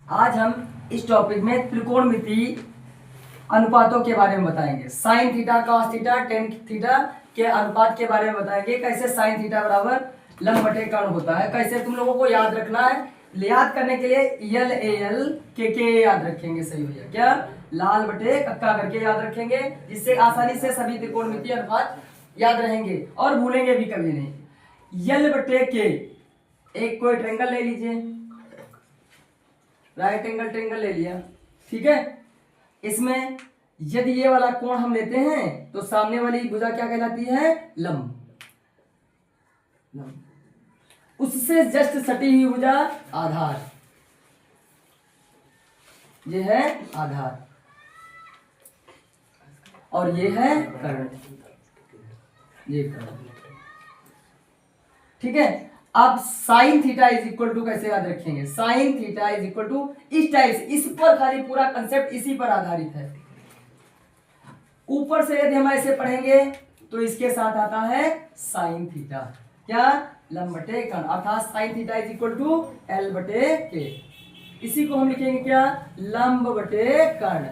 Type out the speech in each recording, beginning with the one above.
आज हम इस टॉपिक में त्रिकोणमिति अनुपातों के बारे में बताएंगे। Sine theta, cos theta, tan theta के अनुपात के बारे में बताएंगे। कैसे साइन थीटा बराबर लंब बटे कर्ण होता है, कैसे तुम लोगों को याद रखना है। याद करने के लिए यल ए एल के याद रखेंगे। सही भैया, क्या लाल बटे कक्का करके याद रखेंगे, जिससे आसानी से सभी त्रिकोणमिति अनुपात याद रहेंगे और भूलेंगे भी कभी नहीं। यल बटे के, एक कोई ट्रेंगल ले लीजिए, राइट एंगल ट्रेंगल ले लिया, ठीक है। इसमें यदि ये वाला कोण हम लेते हैं तो सामने वाली भुजा क्या कहलाती है? लंब। उससे जस्ट सटी हुई भुजा आधार, ये है आधार और ये है कर्ण, ये कर्ण, ठीक है। अब sine theta is equal to कैसे याद रखेंगे? Sine theta is equal to इस टाइप से, इस पर खाली पूरा कंसेप्ट इसी पर आधारित है। ऊपर से यदि हम ऐसे पढ़ेंगे तो इसके साथ आता है साइन थीटा, क्या लंब बटे कर्ण, अर्थात sine theta is equal to L बटे के। इसी को हम लिखेंगे क्या? लंब बटे कर्ण,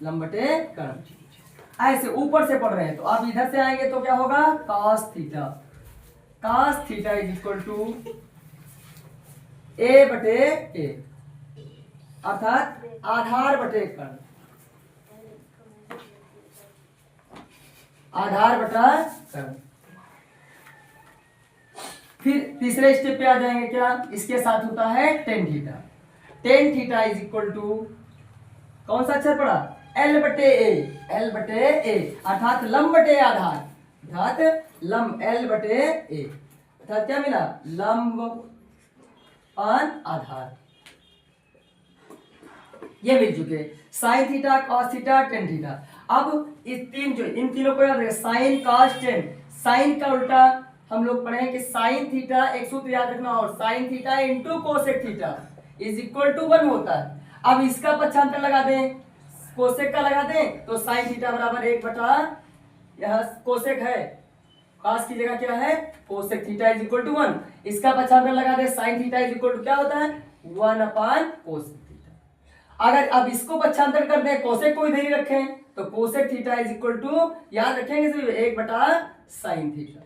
लंब बटे कर्ण। ऐसे ऊपर से पढ़ रहे हैं तो आप इधर से आएंगे तो क्या होगा? Cos theta, cos theta is equal to A बटे ए, अर्थात आधार बटे कर्ण, आधार बटा कर्ण। फिर तीसरे स्टेप पे आ जाएंगे, क्या इसके साथ होता है tan theta. Tan theta is equal to कौन सा अक्षर पड़ा? एल बटे ए, एल बटे ए, अर्थात लंब बटे आधार, अर्थात लंब एल बटे ए, अर्थात क्या मिला? लंब पान आधार। ये मिल चुके sine theta, cos theta, tan theta. अब इस तीन जो इन तीनों को याद रखें, साइन कॉस टेन। साइन का उल्टा हम लोग पढ़े कि साइन थीटा, एक सूत्र याद रखना, और sine theta into cosec theta is equal to 1 होता है। अब इसका पक्षांतर लगा दें, कोसेक का लगा दें तो साइन थीटा बराबर 1 बटा, यह कोसेक है, कॉस की जगह क्या है? Cosec theta is equal to 1। इसका पक्षांतर लगा दे, sine theta is equal to क्या होता है? 1 अपान कोसेक थीटा। अगर अब इसको पक्षांतर कर दें, कोसेक को इधर ही रखें तो cosec theta is equal to, याद रखेंगे सभी, 1 बटा साइन थीटा।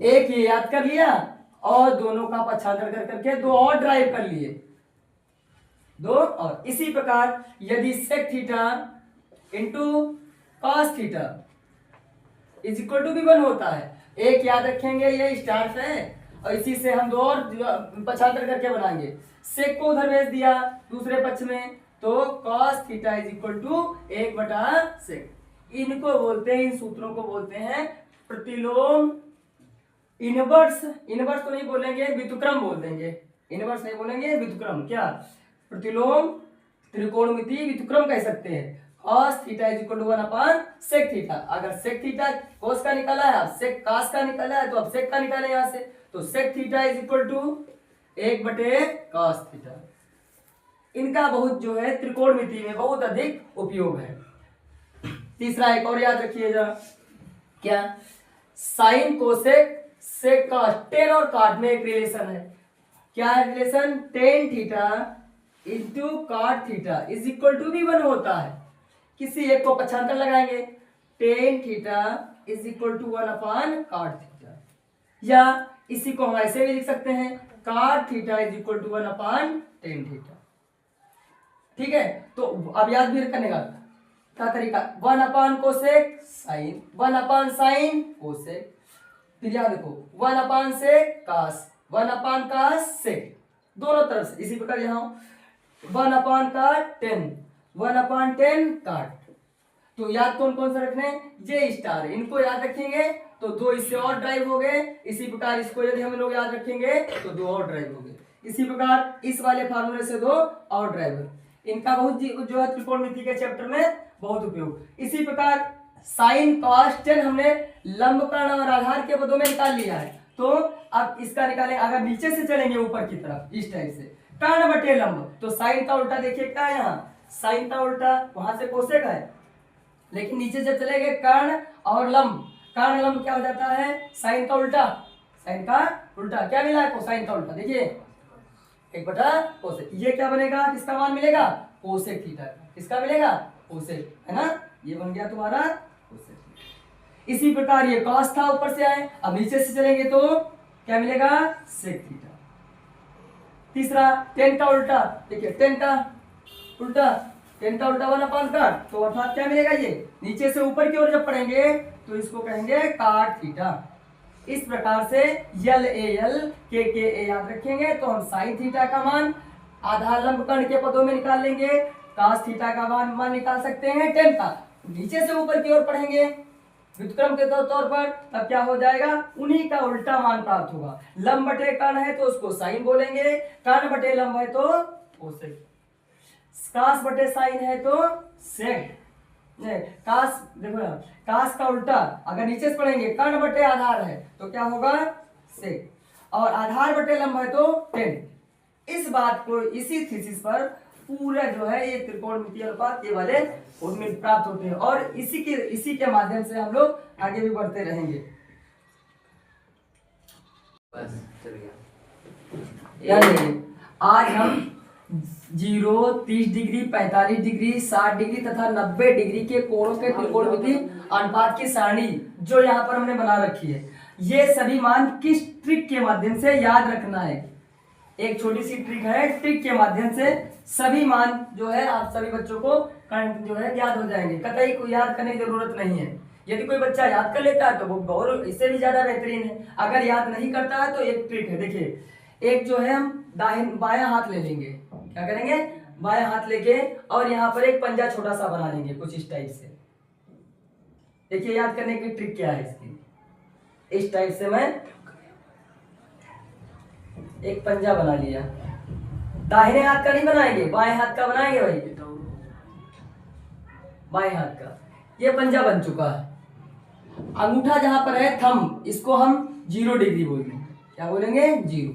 एक ये याद कर लिया और दोनों का पक्षांतर कर करके दो और ड्राइव कर लिए, दो और। इसी प्रकार यदि sec theta into cos theta is equal to भी 1 होता है, एक याद रखेंगे, ये स्टार है और इसी से हम दो और पक्षांतर करके बनाएंगे। सेक को उधर भेज दिया दूसरे पक्ष में तो cos theta is equal to 1 बटा सेक। इनको बोलते हैं, इन सूत्रों को बोलते हैं प्रतिलोम इनवर्स। इनवर्स तो नहीं बोलेंगे, व्युत्क्रम बोल देंगे, इनवर्स नहीं बोलेंगे, व्युत्क्रम। क्या? प्रतिलोम त्रिकोणमिति व्युत्क्रम कह सकते हैं। cos theta is equal to 1 upon sec theta. अगर sec थीटा cos का निकाला है, अब sec cos का निकाला है तो अब sec का निकाले यहां से, तो sec theta is equal to 1 बटे cos थीटा। इनका बहुत जो है त्रिकोणमिति में बहुत अधिक उपयोग है। तीसरा एक और याद रखिएगा, क्या? Sine cosec sec cos, tan और कॉट में एक रिलेशन है। क्या है relation? Tan theta into cot theta is equal to भी 1 होता है। किसी एक को पक्षांतर लगाएंगे, tan theta is equal to 1 upon cot theta, या इसी को हम ऐसे भी लिख सकते हैं, cot theta is equal to 1 upon tan theta, ठीक है। तो अब याद भी करने का तरीका, 1 upon cosec sine, 1 upon sine cosec, फिर याद रखो 1 अपान सेक कास, 1 अपान कास सेक, दोनों तरफ से। इसी प्रकार यहाँ 1 अपान काट 10, 1 अपान 10 काट। तो याद कौन कौन सा रखने? जे स्टार, इनको याद रखेंगे तो दो इससे और ड्राइव हो गए। इसी प्रकार इसको यदि हम लोग याद रखेंगे तो दो और ड्राइव हो गए। इसी प्रकार इस वाले फार्मूले से दो और ड्राइव, इनका बहुत जो है त्रिकोणमिति के चैप्टर में बहुत उपयोग। इसी प्रकार साइन कॉस टेन हमने लंब कर्ण और आधार के पदों में निकाल लिया है, तो अब इसका निकालें। अगर नीचे से चलेंगे ऊपर की तरफ इस टाइप से, कर्ण बटे लंब, तो साइन का उल्टा देखिए क्या है यहाँ, साइन का उल्टा वहां से कोसेक है, लेकिन नीचे जब चले गए कर्ण और लंब, कर्ण लंब क्या हो जाता है? साइन का उल्टा, साइन का उल्टा क्या मिला है? कोसाइन का उल्टा। देखिए 1 बटा कोसेक। ये क्या बनेगा, किसका मान मिलेगा, कोसेक थीटा का। किसका मिलेगा, कोसेक, है ना। ये बन गया तुम्हारा कोसेक। इसी प्रकार ये कॉस था, ऊपर से आए, अब नीचे से चलेंगे तो क्या मिलेगा, सेक थीटा। तीसरा टेन का उल्टा, देखिए टेन का उल्टा, 1/, तो अर्थात क्या मिलेगा, ये नीचे से ऊपर की ओर जब पढ़ेंगे तो इसको कहेंगे काट थीटा। इस प्रकार से यल ए यल के ए याद रखेंगे तो हम साइन थीटा का मान आधार लंब कर्ण के पदों में निकाल लेंगे, कास थीटा का मान निकाल सकते हैं टेन का। नीचे से ऊपर की ओर पढ़ेंगे व्युत्क्रम के तौर पर, तब क्या हो जाएगा, उन्हीं का उल्टा मान प्राप्त होगा। लंब बटे कर्ण है तो उसको साइन बोलेंगे, कर्ण बटे लंब है तो कोसेक, कास बटे साइन है तो सेक। कास देखो यार, कास का उल्टा अगर नीचे से पढ़ेंगे कर्ण बटे आधार है तो क्या होगा, सेक, और आधार बटे लंब है तो टेन। इस बात को, इसी थीसिस पर पूरा जो है ये त्रिकोणमितीय अनुपात ये वाले उनमें प्राप्त होते हैं, और इसी के माध्यम से हम लोग आगे भी बढ़ते रहेंगे। बस चल गया। यानी आज हम 0, 30 डिग्री, 45 डिग्री, 60 डिग्री तथा 90 डिग्री के कोणों के त्रिकोणमितीय अनुपात की सारणी जो यहाँ पर हमने बना रखी है, ये सभी मान किस ट्रिक के माध्यम से याद रखना है। एक छोटी सी ट्रिक है, ट्रिक के माध्यम से सभी मान जो है आप सभी बच्चों को जो है याद हो जाएंगे, कतई कोई याद करने की जरूरत नहीं है। यदि कोई बच्चा याद कर लेता है तो वो और इससे भी ज्यादा बेहतरीन है। अगर याद नहीं करता है तो एक ट्रिक है, देखिए एक जो है हम बायां हाथ ले लेंगे, क्या करेंगे, बायां हाथ लेके और यहाँ पर एक पंजा छोटा सा बना लेंगे कुछ इस टाइप से। देखिए याद करने की ट्रिक क्या है इसकी, इस टाइप से मैं एक पंजा बना लिया, दाहिने हाथ का नहीं बनाएंगे, बाएं हाथ का बनाएंगे भाई, बाएं हाथ का। ये पंजा बन चुका है। अंगूठा जहां पर है थंब, इसको हम 0 डिग्री बोलेंगे, क्या बोलेंगे, 0,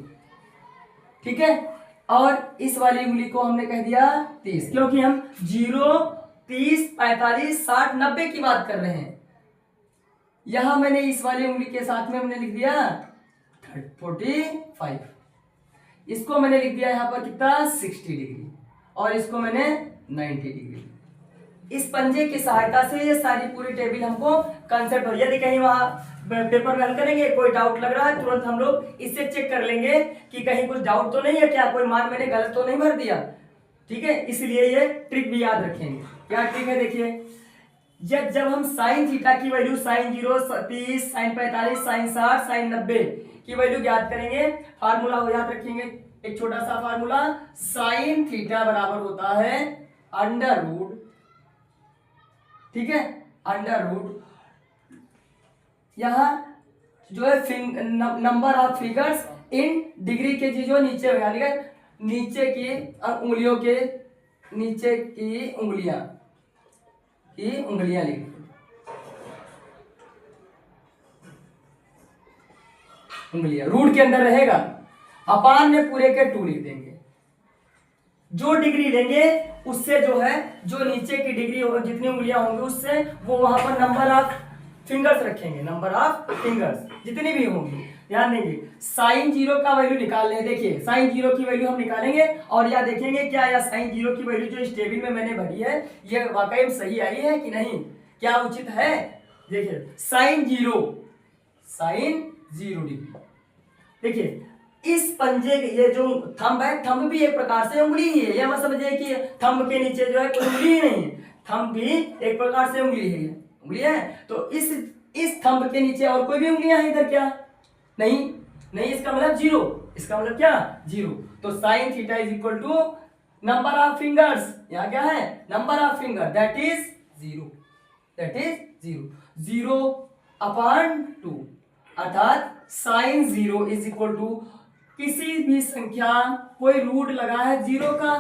ठीक है। और इस वाली उंगली को हमने कह दिया 30, क्योंकि हम 0, 30, 45, 60, 90 की बात कर रहे हैं। यहां मैंने इस वाली उंगली के साथ में हमने लिख दिया 45, इसको मैंने लिख दिया यहाँ पर कितना 60 डिग्री, और इसको मैंने 90 डिग्री। इस पंजे की सहायता से ये सारी पूरी टेबल हमको कंसेप्ट हो। यदि कहीं वहां पेपर में हल करेंगे कोई डाउट लग रहा है, तुरंत हम लोग इससे चेक कर लेंगे कि कहीं कुछ डाउट तो नहीं है, क्या कोई मान मैंने गलत तो नहीं भर दिया, ठीक है। इसलिए ये ट्रिक भी याद रखेंगे। क्या ट्रिक है, देखिए जब हम साइन थीटा की value sine 0, 30, sine 45, sine 60, sine 90 की वैल्यू याद करेंगे, फार्मूला हो याद रखेंगे, एक छोटा सा फार्मूला, साइन थीटा बराबर होता है अंडर रूट, ठीक है, अंडर रूट, यहां जो है number of figures in degree के जो नीचे यानी नीचे की उंगलियों के नीचे की उंगलियां लिख, उंगलियां रूट के अंदर रहेगा, अपान में पूरे के 2 लिख देंगे। जो डिग्री लेंगे उससे जो है जो नीचे की डिग्री होगी, जितनी उंगलियां होंगी उससे वो वहां पर नंबर ऑफ फिंगर्स रखेंगे, नंबर ऑफ फिंगर्स जितनी भी होंगी। ध्यान देंगे साइन 0 का वैल्यू निकाल लें, देखिए साइन 0 की वैल्यू हम निकालेंगे और या देखेंगे क्या यह साइन 0 की वैल्यू जो इस टेबल में मैंने भरी है ये वाकई में सही आई है कि नहीं, क्या उचित है। देखिए साइन 0 डिग्री, देखिए इस पंजे ये जो थंब है, थंब भी एक प्रकार से उंगली ही है, यह मत समझिए कि थंब के नीचे जो है कोई उंगली ही नहीं है, थंब भी एक प्रकार से उंगली है। तो इस थंब के नीचे और कोई भी उंगलियां हैं इधर क्या, नहीं, इसका मतलब 0, इसका मतलब क्या 0। तो sine theta is equal to number of fingers, यहाँ क्या है number of finger, that is 0 upon 2, अर्थात साइन 0 इज इक्वल टू किसी भी संख्या, कोई रूट लगा है 0 का,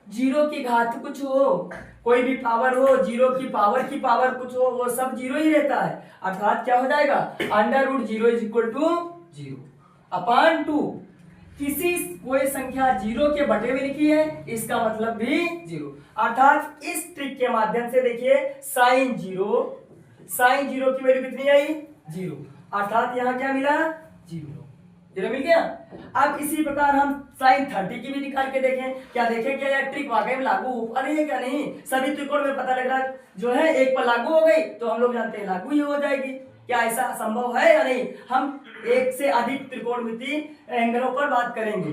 0 की घात कुछ हो, कोई भी पावर हो, 0 की पावर कुछ हो, वो सब 0 ही रहता है, अर्थात क्या हो जाएगा under root 0 is equal to 0 upon 2। किसी कोई संख्या 0 के बटे में लिखी है, इसका मतलब भी 0, अर्थात इस ट्रिक के माध्यम से देखिए साइन 0 की वैल्यू कितनी आई 0, अर्थात यहां क्या मिला 0। जीरो मिल गया। अब इसी प्रकार हम साइन 30 की भी निकाल के देखें, क्या देखें क्या यह ट्रिक वाकई में लागू हो पा रही है क्या नहीं। सभी त्रिकोण में पता लग रहा है जो है एक पर लागू हो गई तो हम लोग जानते हैं लागू ही हो जाएगी। क्या ऐसा संभव है या नहीं। हम एक से अधिक त्रिकोणमिति एंगलों पर बात करेंगे,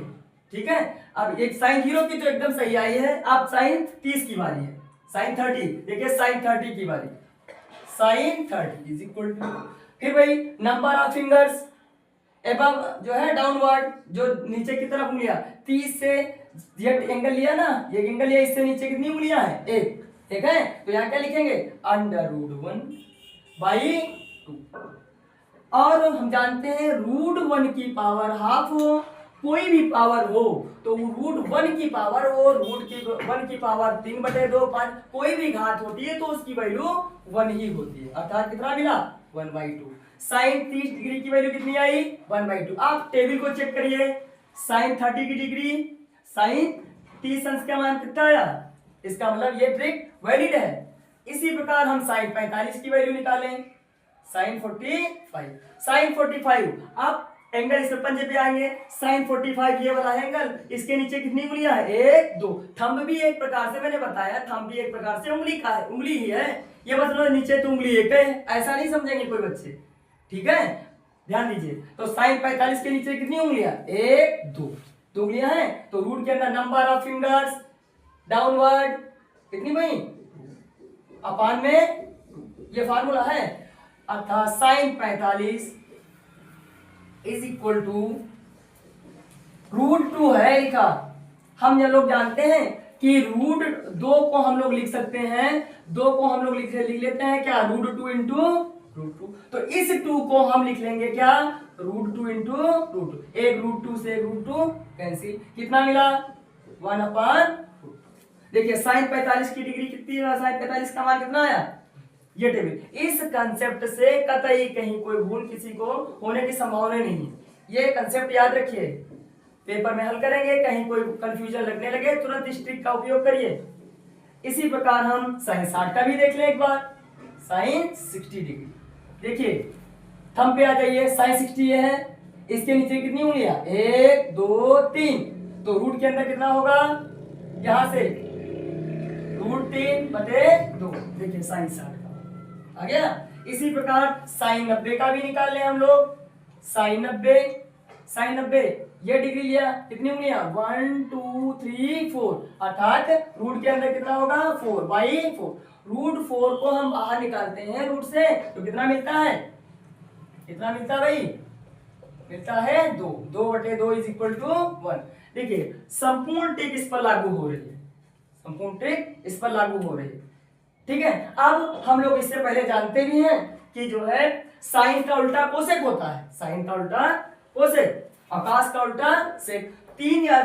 ठीक है। अब एक साइन 0 की तो एकदम सही आई है। अब साइन 30 की बारी है, साइन 30। देखिए साइन 30 की बारी, साइन 30 इज इक्वल टू, फिर भाई नंबर ऑफ फिंगर्स एबव जो है डाउनवर्ड, जो नीचे की तरफ उंगलियां 30 से ये एंगल लिया ना, ये एंगल लिया, इससे नीचे कितनी उंगलियां हैं, एक, ठीक है। तो यहाँ क्या लिखेंगे, √1/2। और हम जानते हैं √1 की पावर हाफ हो, कोई भी पावर हो तो √1 की पावर हो, √1 की पावर 3/2 5, कोई भी घात होती है तो उसकी वैल्यू 1 ही होती है। अर्थात कितना मिला, 1/2। साइन 30 डिग्री की वैल्यू कितनी आई, 1/2। आप टेबल को चेक करिए, साइन 30 की डिग्री, साइन 30 अंश का मान कितना आया, इसका मतलब ये ट्रिक वैलिड है। इसी प्रकार हम साइन 45 की वैल्यू निकालें, साइन 45, साइन 45। आप एंगल इस पंजे पे आएंगे, साइन 45 ये वाला एंगल, इसके नीचे कितनी उंगलियां है, 1 2। थंब भी एक प्रकार से मैंने बताया, थंब भी एक प्रकार से उंगली का है, उंगली ही है। ये मतलब नीचे तो उंगली एक है, ऐसा नहीं समझेंगे कोई बच्चे, ठीक है। ध्यान दीजिए, तो साइन 45 के नीचे कितनी उंगलियां, 1 2, दो उंगलियां हैं। तो रूट के अंदर नंबर ऑफ फिंगर्स डाउनवर्ड कितनी भाई, अपान में, ये फार्मूला है। अर्थात साइन 45 इज इक्वल टू √2 है लिखा। हम ये लोग जानते हैं कि √2 को हम लोग लिख सकते हैं, 2 को हम लोग लिख लेते हैं क्या, √2 इंटू √2। तो इस 2 को हम लिख लेंगे क्या, √2 इंटू √2। एक √2 से √2 कैंसिल, कितना मिला, 1/2। देखिए साइन 45 की डिग्री कितनी है, साइन 45 का मान कितना आया, ये टेबल। इस कंसेप्ट से कतई कहीं कोई भूल किसी को होने की संभावना नहीं है, ये कंसेप्ट याद रखिए। पेपर में हल करेंगे, कहीं कोई कंफ्यूजन लगने लगे तुरंत इस ट्रिक का उपयोग करिए। इसी प्रकार हम साइन 60 का भी देख लें एक बार, साइन 60 डिग्री। देखिए थंब पे आ जाइए, साइन 60 ये है, इसके नीचे कितनी उंगलियां, 1 2 3। तो रूट के अंदर कितना होगा, यहां से √3/2। देखिए साइन 60 का आ गया। इसी प्रकार साइन 90 का भी निकाल लें हम लोग, साइन 90, साइन 90 ये डिग्री लिया, कितनी उंगलियां, 1 2 3 4। अर्थात रूट के अंदर कितना होगा, 4/4। √4 को हम बाहर निकालते हैं रूट से तो कितना मिलता है, कितना मिलता है भाई, मिलता है 2, 2/2 इज इक्वल टू 1। देखिए संपूर्ण ट्रिक इस पर लागू हो रही है, संपूर्ण ट्रिक इस पर लागू हो रही है, ठीक है। अब हम लोग इससे पहले जानते भी हैं कि जो है साइन का उल्टा कोसेक होता है, साइन का उल्टा कोसेक, आकाश का उल्टा सेक। 3 या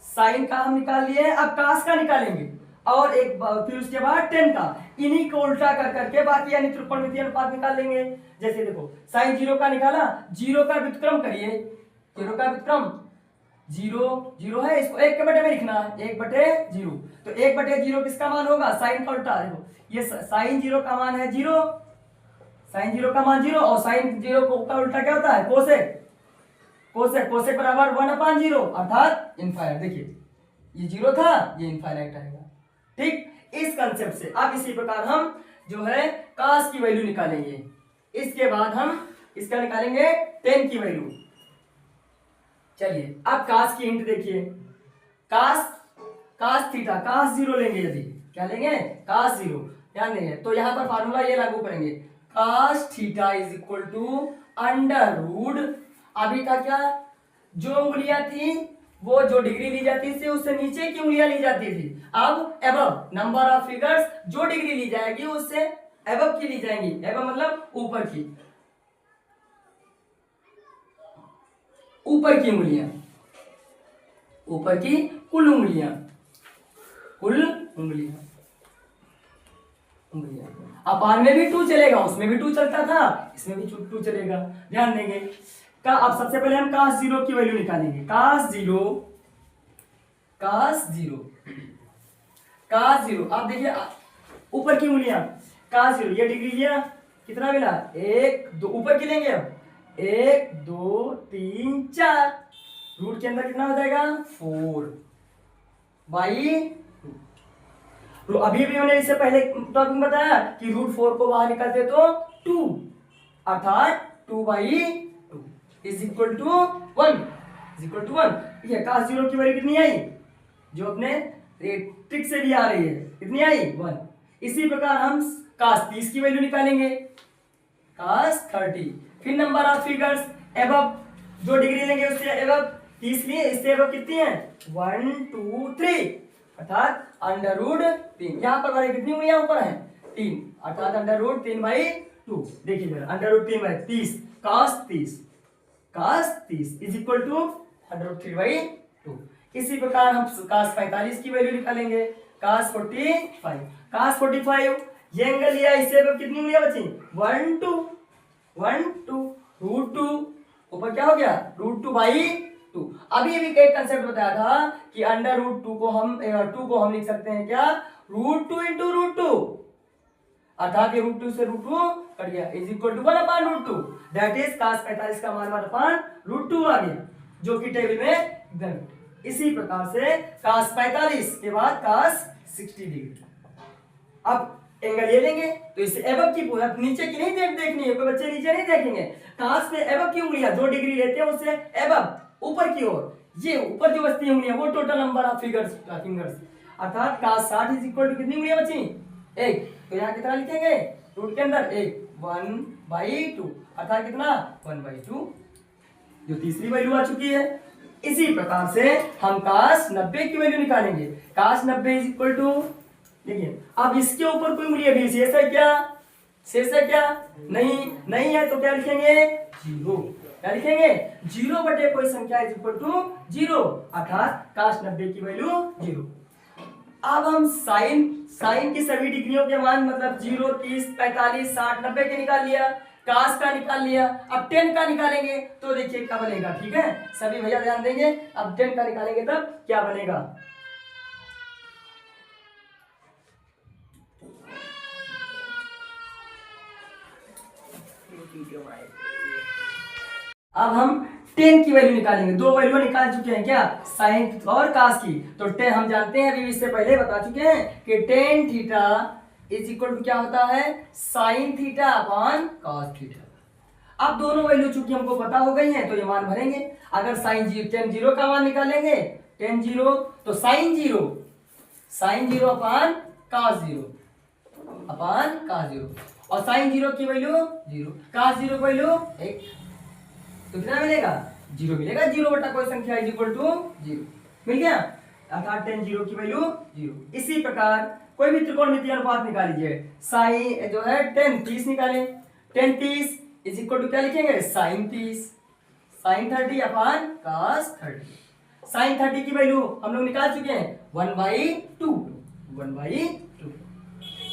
साइन का हम निकाल लिए, अब कास का निकालेंगे और एक फिर उसके बाद टेन का, इन्हीं को उल्टा कर करके बाकी यानी त्रिकोणमितीय अनुपात निकाल लेंगे। जैसे देखो साइन 0 का निकाला, 0 का व्युत्क्रम करिए, 0 का व्युत्क्रम 0 है, इसको 1 के बटे में लिखना है, 1/0। तो 1/0 किसका मान होगा, साइन का उल्टा। देखो ये साइन 0 का मान है 0, साइन 0 का मान 0 और साइन 0 का उल्टा क्या होता है, कोसेक। कोसेक, कोसेक बराबर 1/0 अर्थात इनफाइनाइट। देखिए ये 0 था, ये इनफाइनाइट आएगा, ठीक। इस कंसेप्ट से अब इसी प्रकार हम जो है कास की वैल्यू निकालेंगे। इसके बाद हम इसका निकालेंगे टेन की वैल्यू। चलिए अब कास की हिंट देखिए, कास थीटा, कास 0 लेंगे, यदि क्या लेंगे, कास 0, ध्यान देंगे तो यहां पर फार्मूला ये लागू करेंगे, cos theta is equal to √ अभी था क्या, जो उंगलियां थी वो जो डिग्री ली जाती थी उससे नीचे की उंगलियां ली जाती थी। अब एबव नंबर ऑफ फिगर्स, जो डिग्री ली जाएगी उससे एबव की ली जाएंगी, एबव मतलब ऊपर की, ऊपर की उंगलियां, ऊपर की कुल उंगलियां, कुल उंगलियां, अपान में भी 2 चलेगा, उसमें भी 2 चलता था, इसमें भी 2 चलेगा, ध्यान देंगे। का अब सबसे पहले हम कास 0 की वैल्यू निकालेंगे, कास 0, कास 0, कास 0। आप देखिए ऊपर की उंगलियां, कास 0 ये डिग्री लिया, कितना मिला, 1 2, ऊपर की लेंगे अब 1 2 3 4, रूट के अंदर कितना हो जाएगा 4 बाई 2। तो अभी भी मैंने इससे पहले टॉपिक बताया कि √4 को बाहर निकालते तो 2, अर्थात 2/2 is equal to 1, is equal to 1। ठीक है, cos 0 की वैल्यू कितनी आई, जो अपने ट्रिक से भी आ रही है, कितनी आई 1। इसी प्रकार हम cos 30 की वैल्यू निकालेंगे, cos 30। फिर नंबर ऑफ फिगर्स एबव, जो डिग्री लेंगे उससे एबव 30 लिए, इससे एबव कितनी है 1 2 3, अर्थात √3। यहाँ पर हमारे कितनी उंगलियां ऊपर है 3, अर्थात √3/2। देखिए जरा √3/30 cos 30, cos 30 is equal to √3/2। इसी प्रकार हम cos 45 की वैल्यू निकालेंगे, cos 45, cos 45 ये एंगल लिया, इससे अब कितनी उंगलियां बची 1 2 1 2 √2, ऊपर क्या हो गया √2/2। अभी भी एक कंसेप्ट बताया था कि √2 को हम 2 को हम लिख सकते हैं क्या √2 × √2, अर्थात ये √2 से √2 कट गया, is equal to 1/√2। That is cos 45 का मान 1/√2 आ गया, जो कि टेबल में गिवन। इसी प्रकार से cos 45 के बाद cos 60 डिग्री। अब एंगल ये लेंगे तो इसे एबव की पूरा, नीचे की नहीं देखनी है, कोई बच्चे नीचे नहीं देखेंगे। cos में एबव की उंगलियां जो डिग्री लेते हैं उससे एबव ऊपर की ओर, ये ऊपर जो बचती है उंगलियां वो टोटल नंबर ऑफ फिंगर्स, अर्थात cos 60 इज इक्वल टू कितनी उंगलियां बची 1। तो यहाँ कितना लिखेंगे रूट के अंदर 1/2, अर्थात कितना 1/2, जो तीसरी वैल्यू आ चुकी है। इसी प्रकार से हम cos 90 की वैल्यू निकालेंगे, cos 90 इज इक्वल टू, देखिए अब इसके ऊपर कोई मूल्य भी शेष है क्या, शेष है क्या नहीं है, तो क्या लिखेंगे 0। क्या लिखेंगे 0 कोई संख्या इज इक्वल टू 0, अर्थात cos 90 की वैल्यू 0। अब हम साइन की सभी डिग्रियों के मान, मतलब 0 30 45 60 90 के निकाल लिया, cos का निकाल लिया, अब 10 का निकालेंगे तो देखिए क्या बनेगा। ठीक है, सभी भैया ध्यान देंगे, अब 10 का निकालेंगे तब क्या बनेगा। अब हम 10 की वैल्यू निकालेंगे, दो वैल्यू निकाल चुके हैं क्या साइन और cos की, तो 10 हम जानते हैं, अभी इससे पहले बता चुके हैं कि tan theta is equal to क्या होता है sin theta upon cos theta. अब दोनों वैल्यू चूंकि हमको पता हो गई हैं तो ये मान भरेंगे। अगर tan 0 का मान निकालेंगे, tan 0 तो sin 0 अपॉन cos 0 और sin 0 की वैल्यू 0, cos 0 की वैल्यू 1, तो कितना मिलेगा 0 मिलेगा, 0 कोई संख्या इज इक्वल टू 0 मिल गया, अर्थात tan 0 की वैल्यू 0। इसी प्रकार कोई भी त्रिकोणमितीय अनुपात निकाल लीजिए, साइन जो है tan 30 निकालें, tan 30 इज इक्वल टू क्या लिखेंगे sin 30, sin 30 upon cos 30। sin 30 की वैल्यू हम लोग निकाल चुके हैं 1/2,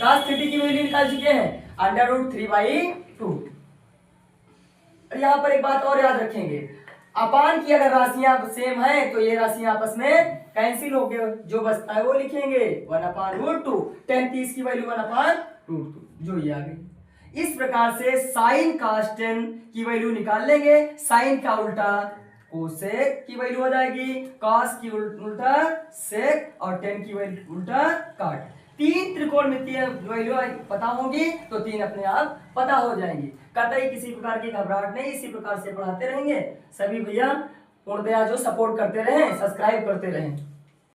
cos 30 की वैल्यू निकाल चुके हैं √3/2। यहाँ पर एक बात और याद रखेंगे, अपान की अगर राशियां सेम है तो ये राशियां आपस में कैंसिल हो गए, जो बचता है वो लिखेंगे 1/√2, tan 30 की वैल्यू 1/√2, जो ये आ गई। इस प्रकार से साइन cos 10 की वैल्यू निकाल लेंगे, साइन का उल्टा कोसेक की वैल्यू हो जाएगी, cos की उल्टा सेक और tan की वैल्यू उल्टा काट। 3 त्रिकोणमितीय वैल्यू पता होंगी तो 3 अपने आप पता हो जाएंगी, कतई किसी प्रकार की घबराहट नहीं, इसी प्रकार से पढ़ाते रहेंगे। सभी भैया पूर्णतया जो सपोर्ट करते रहें, सब्सक्राइब करते रहें।